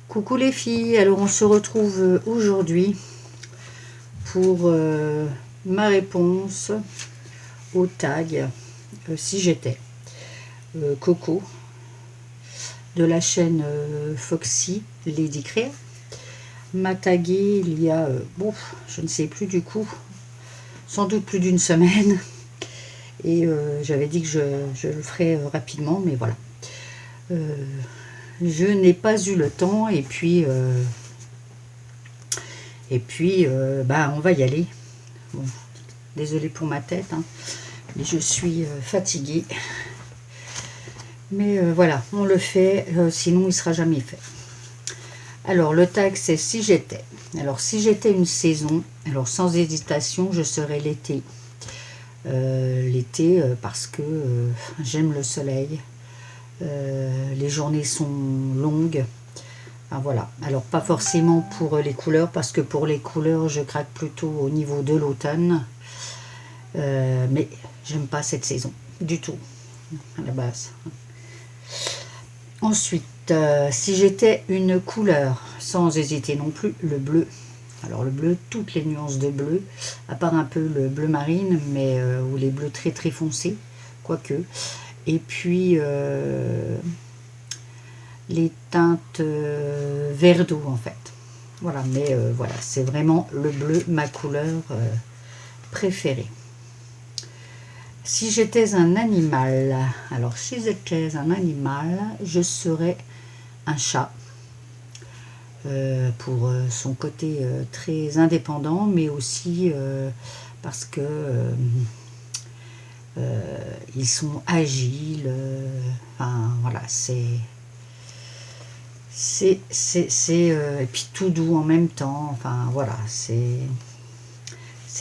Coucou les filles, alors on se retrouve aujourd'hui pour ma réponse au tag si j'étais Coco de la chaîne Foxy Lady Créa m'a tagué il y a bon, je ne sais plus du coup, sans doute plus d'une semaine, et j'avais dit que je le ferais rapidement, mais voilà, je n'ai pas eu le temps, et puis bah, on va y aller. Bon, désolée pour ma tête, hein, mais je suis fatiguée. Mais voilà, on le fait, sinon il ne sera jamais fait. Alors, le tag, c'est si j'étais. Alors, si j'étais une saison, alors sans hésitation, je serais l'été. L'été, parce que j'aime le soleil. Les journées sont longues. Ah, voilà. Alors, pas forcément pour les couleurs, parce que pour les couleurs, je craque plutôt au niveau de l'automne. Mais j'aime pas cette saison, du tout, à la base. Ensuite, si j'étais une couleur, sans hésiter non plus, le bleu. Alors le bleu, toutes les nuances de bleu, à part un peu le bleu marine, mais ou les bleus très très foncés, quoique. Et puis les teintes vert d'eau en fait. Voilà, mais voilà, c'est vraiment le bleu, ma couleur préférée. Si j'étais un animal, alors si j'étais un animal, je serais un chat. Pour son côté très indépendant, mais aussi parce que ils sont agiles. Enfin voilà, c'est et puis tout doux en même temps. Enfin voilà, c'est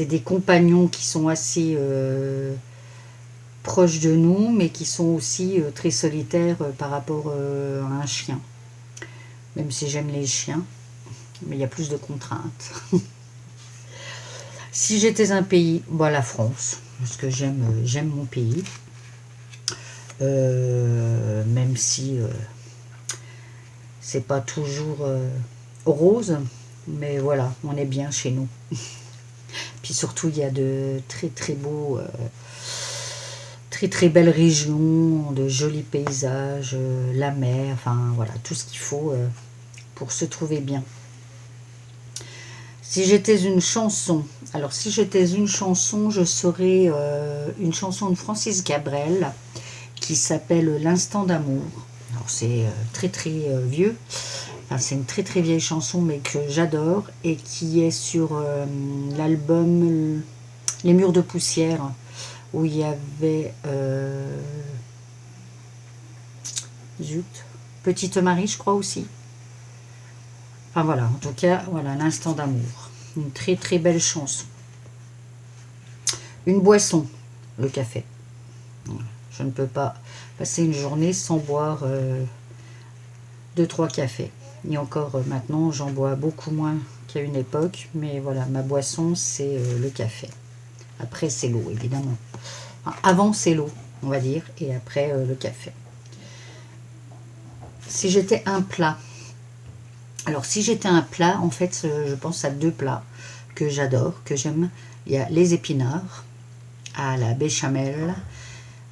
des compagnons qui sont assez proches de nous, mais qui sont aussi très solitaires par rapport à un chien. Même si j'aime les chiens, mais il y a plus de contraintes. Si j'étais un pays, bah, la France, parce que j'aime mon pays. Même si c'est pas toujours rose, mais voilà, on est bien chez nous. Puis surtout, il y a de très très beaux, très très belles régions, de jolis paysages, la mer, enfin voilà, tout ce qu'il faut pour se trouver bien. Si j'étais une chanson, alors si j'étais une chanson, je serais une chanson de Francis Cabrel qui s'appelle L'Instant d'amour. Alors c'est très très vieux, enfin, c'est une très très vieille chanson mais que j'adore et qui est sur l'album Les Murs de Poussière où il y avait zut, Petite Marie je crois aussi. Enfin voilà, en tout cas, voilà, L'Instant d'amour. Une très très belle chanson. Une boisson, le café. Je ne peux pas passer une journée sans boire 2-3 cafés. Et encore maintenant, j'en bois beaucoup moins qu'à une époque. Mais voilà, ma boisson, c'est le café. Après, c'est l'eau, évidemment. Enfin, avant, c'est l'eau, on va dire. Et après, le café. Si j'étais un plat. Alors, si j'étais un plat, en fait, je pense à 2 plats que j'adore, que j'aime. Il y a les épinards à la béchamel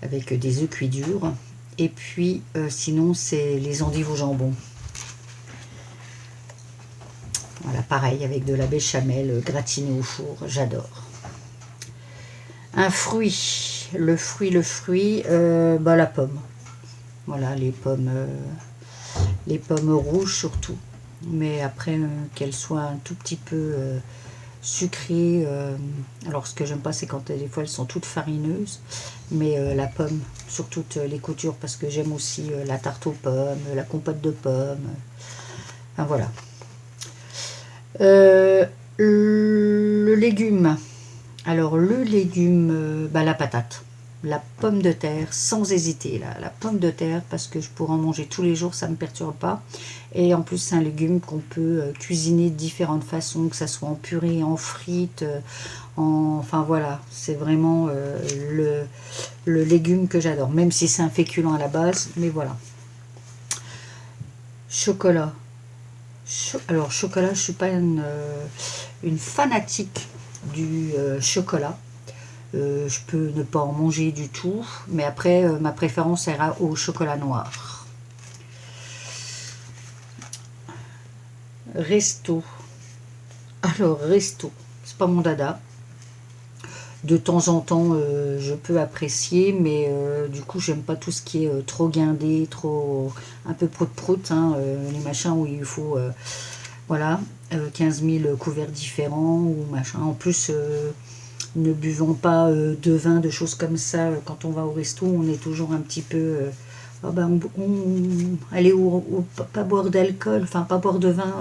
avec des œufs cuits durs. Et puis, sinon, c'est les endives au jambon. Voilà, pareil, avec de la béchamel gratinée au four, j'adore. Un fruit, le fruit, bah, la pomme. Voilà, les pommes rouges surtout. Mais après, qu'elles soient un tout petit peu sucrées. Alors, ce que j'aime pas, c'est quand des fois elles sont toutes farineuses. Mais la pomme, sur toutes les coutures, parce que j'aime aussi la tarte aux pommes, la compote de pommes. Enfin, voilà. Le légume. Alors, le légume, bah, la patate. La pomme de terre, sans hésiter, la pomme de terre, parce que je pourrais en manger tous les jours, ça ne me perturbe pas. Et en plus, c'est un légume qu'on peut cuisiner de différentes façons, que ça soit en purée, en frites, enfin voilà, c'est vraiment le légume que j'adore, même si c'est un féculent à la base, mais voilà. Chocolat. Alors, chocolat, je suis pas une fanatique du chocolat. Je peux ne pas en manger du tout, mais après, ma préférence ira au chocolat noir. Resto. Alors, resto, c'est pas mon dada. De temps en temps, je peux apprécier, mais du coup, j'aime pas tout ce qui est trop guindé, trop un peu prout-prout, hein, les machins où il faut, voilà, 15 000 couverts différents ou machin. En plus, ne buvons pas de vin, de choses comme ça. Quand on va au resto, on est toujours un petit peu... oh ben aller pas boire d'alcool, enfin pas boire de vin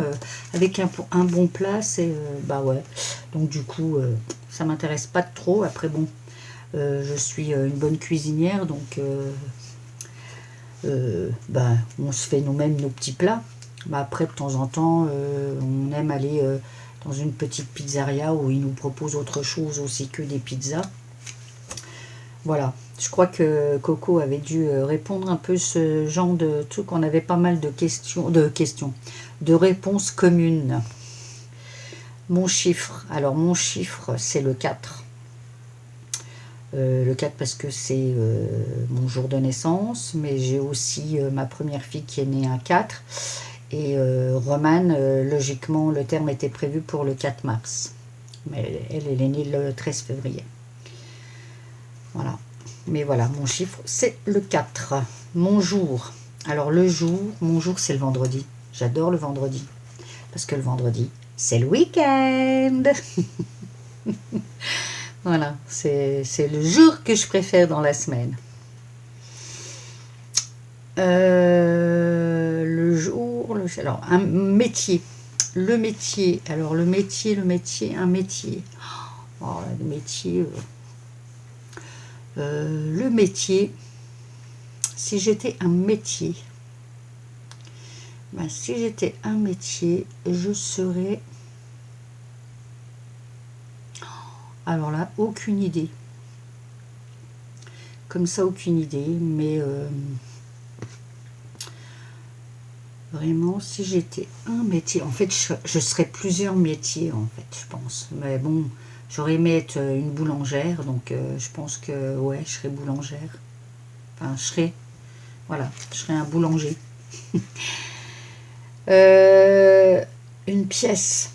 avec un bon plat, c'est... bah ouais. Donc du coup, ça m'intéresse pas trop. Après bon, je suis une bonne cuisinière, donc bah, on se fait nous-mêmes nos petits plats. Bah, après, de temps en temps, on aime aller dans une petite pizzeria où ils nous proposent autre chose aussi que des pizzas. Voilà, je crois que Coco avait dû répondre un peu ce genre de truc. On avait pas mal de questions, de réponses communes. Mon chiffre, alors mon chiffre, c'est le 4. Le 4 parce que c'est mon jour de naissance, mais j'ai aussi ma première fille qui est née un 4. Et Romane, logiquement, le terme était prévu pour le 4 mars. Mais elle est née le 13 février. Voilà. Mais voilà, mon chiffre, c'est le 4. Mon jour. Alors le jour, mon jour, c'est le vendredi. J'adore le vendredi. Parce que le vendredi, c'est le week-end. Voilà, c'est le jour que je préfère dans la semaine. Le jour, alors un métier. Le métier, alors un métier. Oh, le métier, le métier, si j'étais un métier, ben, si j'étais un métier, je serais... Alors là, aucune idée. Comme ça, aucune idée, mais vraiment, si j'étais un métier, en fait, je serais plusieurs métiers, en fait, je pense. Mais bon, j'aurais aimé être une boulangère, donc je pense que, ouais, je serais boulangère. Enfin, voilà, je serais un boulanger. Une pièce.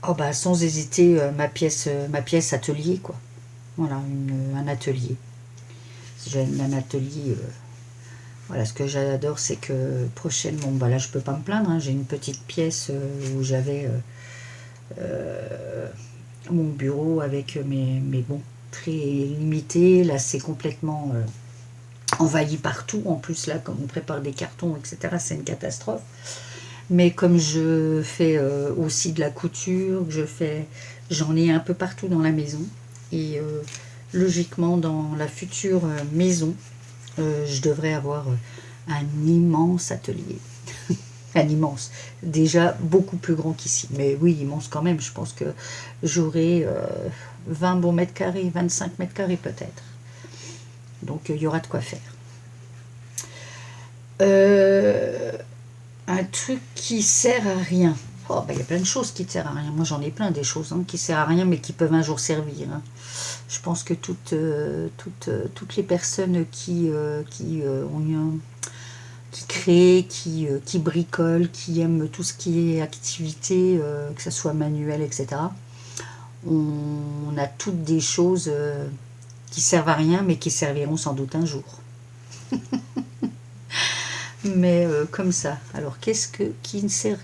Oh bah sans hésiter, ma pièce atelier, quoi. Voilà, un atelier. Si j'ai un atelier, voilà, ce que j'adore, c'est que prochainement, bah là je peux pas me plaindre, hein, j'ai une petite pièce où j'avais mon bureau avec mes bons, très limité. Là c'est complètement envahi partout. En plus là, comme on prépare des cartons, etc., c'est une catastrophe. Mais comme je fais aussi de la couture, j'en ai un peu partout dans la maison. Et logiquement, dans la future maison, je devrais avoir un immense atelier. Un immense. Déjà beaucoup plus grand qu'ici. Mais oui, immense quand même. Je pense que j'aurai 20 bons mètres carrés, 25 mètres carrés peut-être. Donc il y aura de quoi faire. Un truc qui sert à rien. Oh, bah, y a plein de choses qui ne servent à rien. Moi, j'en ai plein des choses qui ne servent à rien, mais qui peuvent un jour servir. Hein. Je pense que toutes les personnes qui créent, qui bricolent, qui aiment tout ce qui est activité, que ce soit manuel, etc., on a toutes des choses qui servent à rien, mais qui serviront sans doute un jour. Mais comme ça. Alors qu'est-ce qui ne sert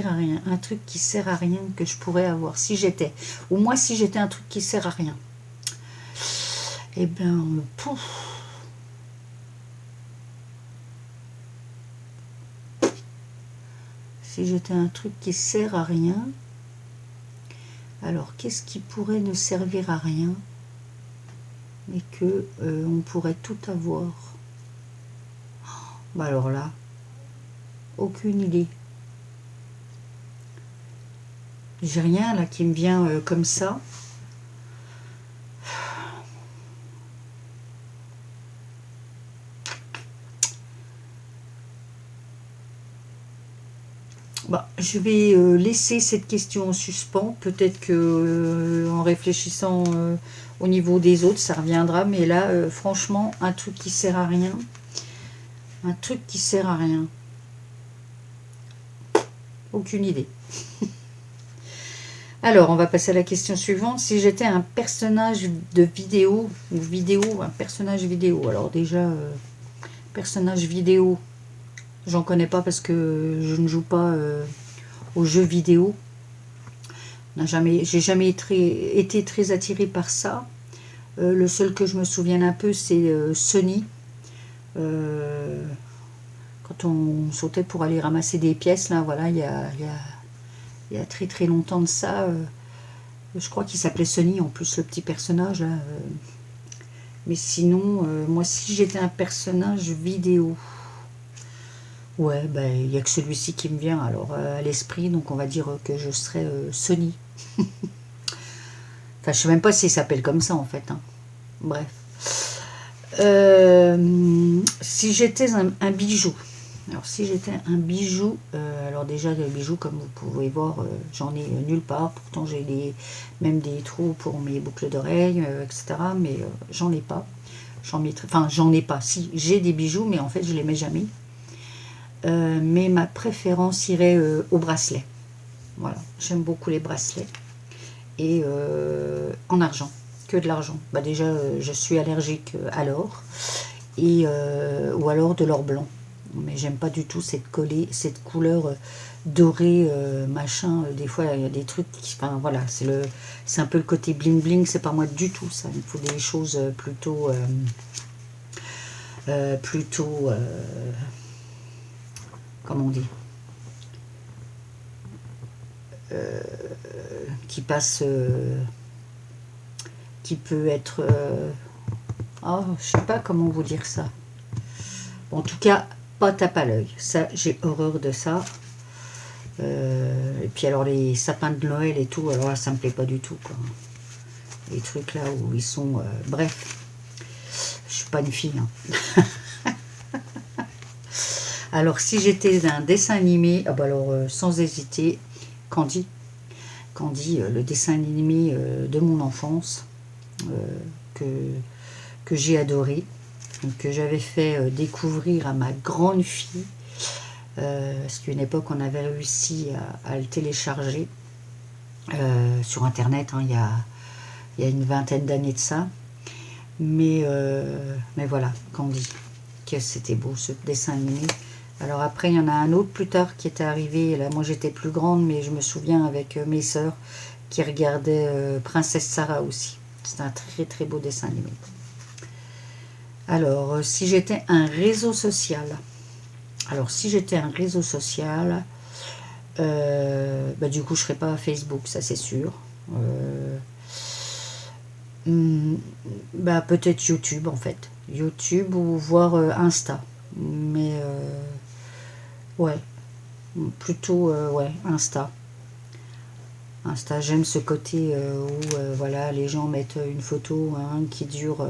à rien? Un truc qui sert à rien que je pourrais avoir si j'étais, ou moi si j'étais un truc qui sert à rien. Eh bien, pouf. Si j'étais un truc qui sert à rien, alors qu'est-ce qui pourrait ne servir à rien, mais que on pourrait tout avoir? Bah alors là, aucune idée. J'ai rien là qui me vient comme ça. Bah, je vais laisser cette question en suspens. Peut-être que en réfléchissant au niveau des autres, ça reviendra. Mais là, franchement, un truc qui sert à rien. Un truc qui sert à rien. Aucune idée. Alors, on va passer à la question suivante. Si j'étais un personnage de vidéo, un personnage vidéo. Alors déjà, personnage vidéo, j'en connais pas parce que je ne joue pas aux jeux vidéo. J'ai jamais été très attirée par ça. Le seul que je me souviens un peu, c'est Sony. Quand on sautait pour aller ramasser des pièces, là, voilà, il y a très très longtemps de ça. Je crois qu'il s'appelait Sony, en plus, le petit personnage, là. Mais sinon, moi, si j'étais un personnage vidéo, ouais, ben, il n'y a que celui-ci qui me vient alors à l'esprit, donc on va dire que je serais Sony. Enfin, je sais même pas s'il s'appelle comme ça, en fait. Hein. Bref. Si j'étais un bijou. Alors, si j'étais un bijou, alors déjà, le bijou, comme vous pouvez voir, j'en ai nulle part. Pourtant, j'ai même des trous pour mes boucles d'oreilles, etc. Mais j'en ai pas. Enfin, j'en ai pas. Si, j'ai des bijoux, mais en fait, je les mets jamais. Mais ma préférence irait au bracelet. Voilà, j'aime beaucoup les bracelets. Et en argent, que de l'argent. Bah déjà, je suis allergique à l'or. Ou alors de l'or blanc. Mais j'aime pas du tout cette couleur dorée, machin. Des fois, il y a des trucs enfin, voilà, c'est un peu le côté bling bling, c'est pas moi du tout, ça. Il me faut des choses plutôt... comment on dit qui passe... qui peut être... oh, je sais pas comment vous dire ça. Bon, en tout cas, pas tape à l'œil. Ça, j'ai horreur de ça. Et puis alors les sapins de Noël et tout, alors là, ça me plaît pas du tout, quoi. Les trucs là où ils sont... bref, je suis pas une fille. Hein. Alors, si j'étais un dessin animé, ah bah alors, sans hésiter, Candy. Candy, le dessin animé de mon enfance, que j'ai adoré, que j'avais fait découvrir à ma grande fille, parce qu'à une époque, on avait réussi à le télécharger sur Internet, hein, il y a une vingtaine d'années de ça. Mais voilà, Candy, que c'était beau ce dessin animé. Alors après, il y en a un autre plus tard qui était arrivé. Là, moi, j'étais plus grande, mais je me souviens avec mes sœurs qui regardaient Princesse Sarah aussi. C'est un très très beau dessin animé. Alors, si j'étais un réseau social. Alors, si j'étais un réseau social, bah, du coup, je ne serais pas à Facebook, ça c'est sûr. Bah, peut-être YouTube en fait. YouTube ou voir Insta. Mais ouais, plutôt ouais, Insta. Insta, j'aime ce côté où voilà, les gens mettent une photo hein, qui dure.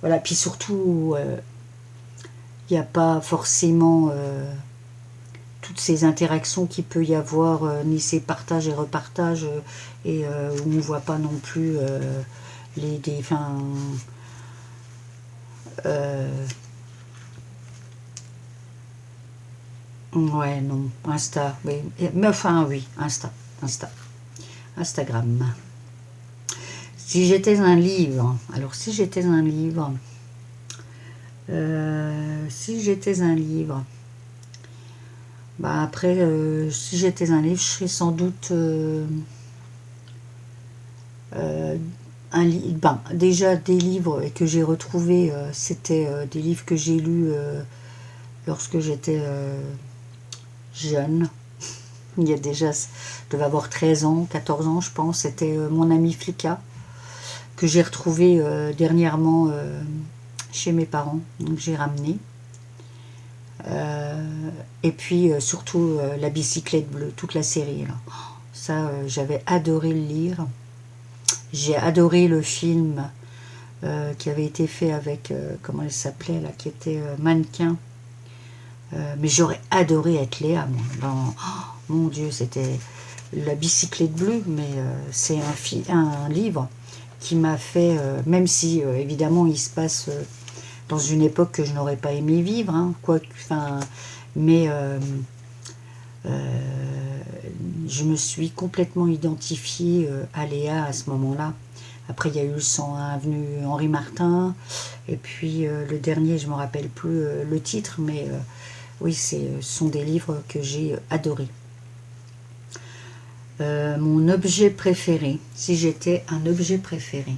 Voilà, puis surtout, il n'y a pas forcément toutes ces interactions qu'il peut y avoir, ni ces partages et repartages, et où on ne voit pas non plus ouais, non, Insta, oui. Mais enfin, oui, Instagram. Si j'étais un livre, alors si j'étais un livre, bah après, si j'étais un livre, je serais sans doute ben, déjà des livres que j'ai retrouvés, c'était des livres que j'ai lus lorsque j'étais jeune. Il y a déjà, je devais avoir 13 ans, 14 ans je pense, c'était mon ami Flika, que j'ai retrouvé dernièrement chez mes parents, donc j'ai ramené. Et puis surtout La bicyclette bleue, toute la série là. Ça, j'avais adoré le lire. J'ai adoré le film qui avait été fait avec, comment elle s'appelait là, qui était mannequin. Mais j'aurais adoré être Léa, moi. mon Dieu, c'était La bicyclette bleue, mais c'est un livre qui m'a fait, même si évidemment il se passe dans une époque que je n'aurais pas aimé vivre, hein, quoi, enfin, mais je me suis complètement identifiée à Léa à ce moment-là. Après, il y a eu le 101 avenue Henri Martin, et puis le dernier, je ne me rappelle plus le titre, mais oui, ce sont des livres que j'ai adorés. Mon objet préféré, si j'étais un objet préféré.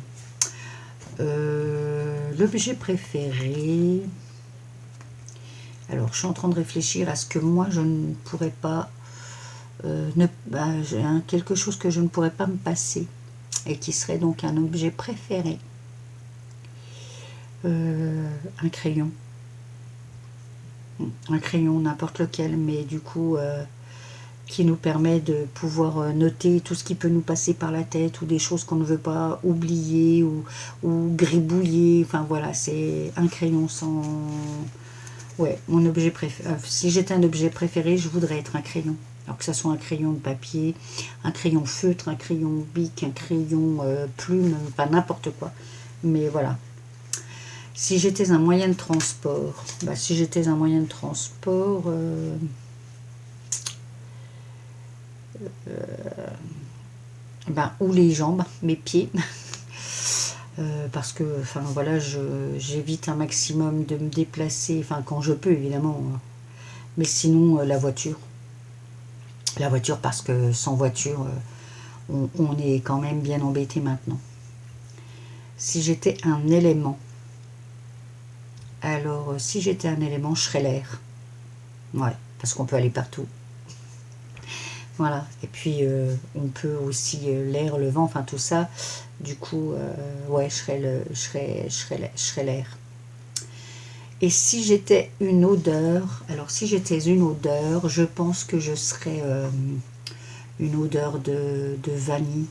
L'objet préféré... Alors, je suis en train de réfléchir à ce que moi, je ne pourrais pas... j'ai quelque chose que je ne pourrais pas me passer, et qui serait donc un objet préféré. Un crayon. Un crayon, n'importe lequel, mais du coup... qui nous permet de pouvoir noter tout ce qui peut nous passer par la tête, ou des choses qu'on ne veut pas oublier, ou gribouiller. Enfin voilà, c'est un crayon sans... Ouais, mon objet préféré. Si j'étais un objet préféré, je voudrais être un crayon. Alors que ça soit un crayon de papier, un crayon feutre, un crayon bic, un crayon plume, pas n'importe quoi. Mais voilà. Si j'étais un moyen de transport, ou les jambes, mes pieds, parce que, enfin voilà, j'évite un maximum de me déplacer, enfin quand je peux évidemment, mais sinon la voiture parce que sans voiture, on est quand même bien embêté maintenant. Si j'étais un élément, alors si j'étais un élément, je serais l'air, ouais, parce qu'on peut aller partout. Voilà, et puis on peut aussi l'air, le vent, enfin tout ça. Du coup, ouais, je serais l'air. Et si j'étais une odeur, alors si j'étais une odeur, je pense que je serais une odeur de vanille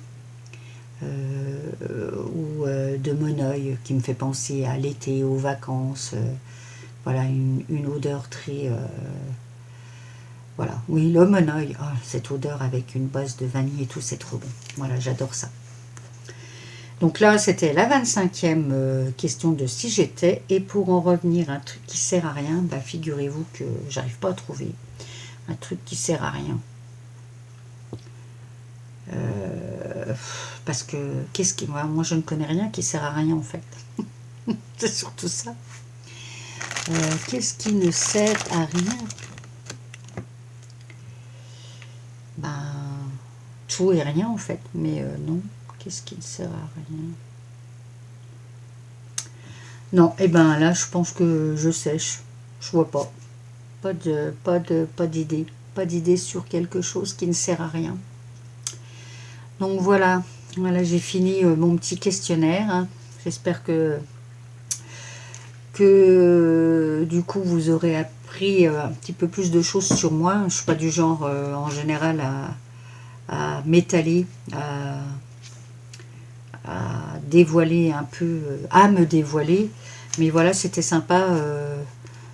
ou de monoeil, qui me fait penser à l'été, aux vacances. Voilà, une odeur très... Voilà, oui, le monoeil, oh, cette odeur avec une base de vanille et tout, c'est trop bon. Voilà, j'adore ça. Donc là, c'était la 25e question de si j'étais. Et pour en revenir à un truc qui sert à rien, bah, figurez-vous que j'arrive pas à trouver un truc qui sert à rien. Parce que, moi, je ne connais rien qui sert à rien, en fait. C'est surtout ça. Qu'est-ce qui ne sert à rien? Tout et rien en fait, mais non, qu'est-ce qui ne sert à rien? Non, et ben là je pense que je sèche, je vois pas d'idée sur quelque chose qui ne sert à rien. Donc voilà, j'ai fini mon petit questionnaire, hein. J'espère que du coup vous aurez appris un petit peu plus de choses sur moi. Je suis pas du genre en général à m'étaler, à dévoiler un peu, à me dévoiler. Mais voilà, c'était sympa.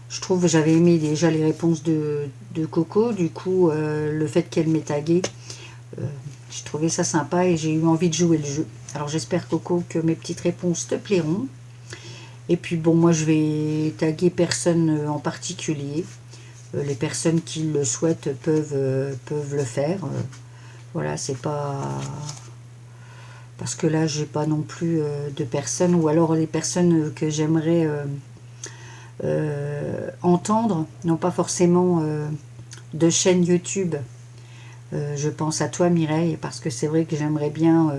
Je trouve que j'avais aimé déjà les réponses de Coco. Du coup, le fait qu'elle m'ait tagué, j'ai trouvé ça sympa et j'ai eu envie de jouer le jeu. Alors j'espère, Coco, que mes petites réponses te plairont. Et puis bon, moi je vais taguer personne en particulier. Les personnes qui le souhaitent peuvent le faire. Voilà, c'est pas... Parce que là, j'ai pas non plus de personnes, ou alors les personnes que j'aimerais entendre, n'ont pas forcément de chaîne YouTube. Je pense à toi, Mireille, parce que c'est vrai que j'aimerais bien,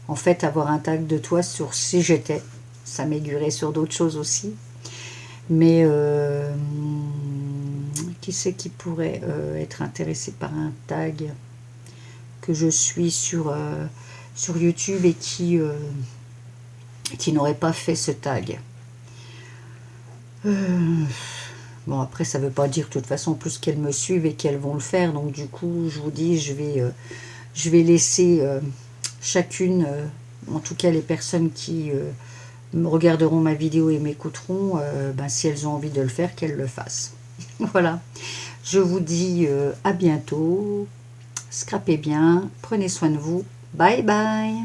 en fait, avoir un tag de toi sur si j'étais. Ça m'aiguillerait sur d'autres choses aussi. Mais qui c'est qui pourrait être intéressé par un tag que je suis sur YouTube et qui n'aurait pas fait ce tag. Bon, après, ça ne veut pas dire de toute façon plus qu'elles me suivent et qu'elles vont le faire. Donc, du coup, je vous dis, je vais laisser chacune, en tout cas les personnes qui regarderont ma vidéo et m'écouteront, si elles ont envie de le faire, qu'elles le fassent. Voilà. Je vous dis à bientôt. Scrapez bien, prenez soin de vous. Bye bye.